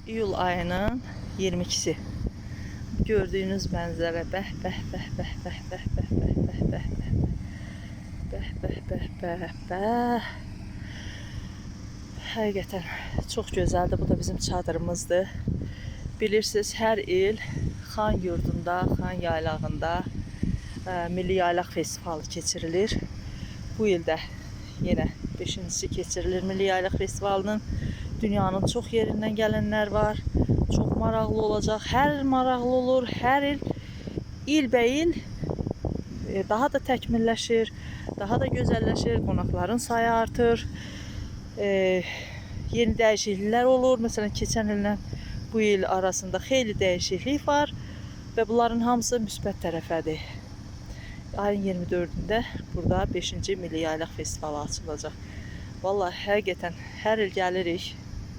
İyul ayının 22'si. Gördüğünüz mənzərə bəh bəh bəh bəh bəh bəh bəh bəh bəh bəh bəh bəh bəh bəh bəh. Həqiqətən çox gözəldir. Bu da bizim çadırımızdır. Bilirsiniz, hər il Xan Yurdunda, Xan Yaylağında Milli Yaylaq Festivalı keçirilir. Bu il də yenə 5-incisi keçirilir Milli Yaylaq Festivalının. Dünyanın çox yerindən gələnlər var. Çox maraqlı olacaq. Hər il maraqlı olur. Hər il ilbəil daha da təkmilləşir, daha da gözəlləşir. Qonaqların sayı artır. Yeni dəyişikliklər olur. Məsələn, keçən illə bu il arasında xeyli dəyişiklik var və bunların hamısı müsbət tərəfədir. Ayın 24-də burada 5-ci Milli Yaylaq Festivalı açılacaq. Vallahi həqiqətən hər il gəlirik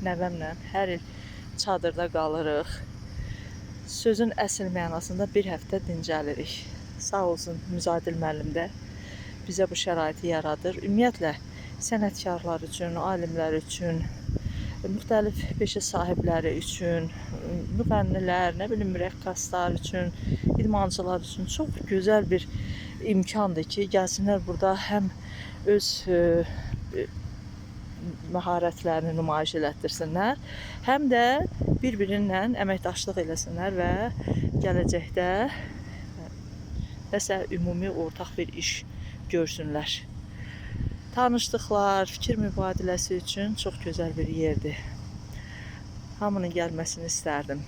nəvəmlə, hər il çadırda qalırıq. Sözün əsl mənasında bir həftə dincəlirik. Sağ olsun Müzadil müəllim də bizə bu şəraiti yaradır. Ümumiyyətlə sənətkarlar üçün, alimlər üçün, müxtəlif peşə sahibləri üçün, müğənnilər, nə bilim, rəqqaslar üçün, idmançılar üçün çox gözəl bir imkandır ki, gəlsinlər burada həm öz məharətlərini nümayiş elətdirsinlər, həm də bir-birinlə əməkdaşlıq eləsinlər və gələcəkdə nəsə ümumi ortaq bir iş görsünlər. Tanışlıqlar, fikir mübadiləsi üçün çox gözəl bir yerdir. Hamının gəlməsini istərdim.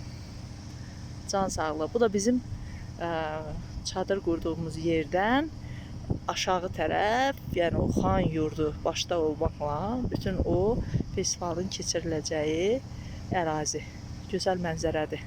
Can sağlığı. Bu da bizim çadır qurduğumuz yerdən aşağı tərəf, yəni o Xan Yurdu başda olmaqla bütün o festivalın keçiriləcəyi ərazi. Gözəl mənzərədir.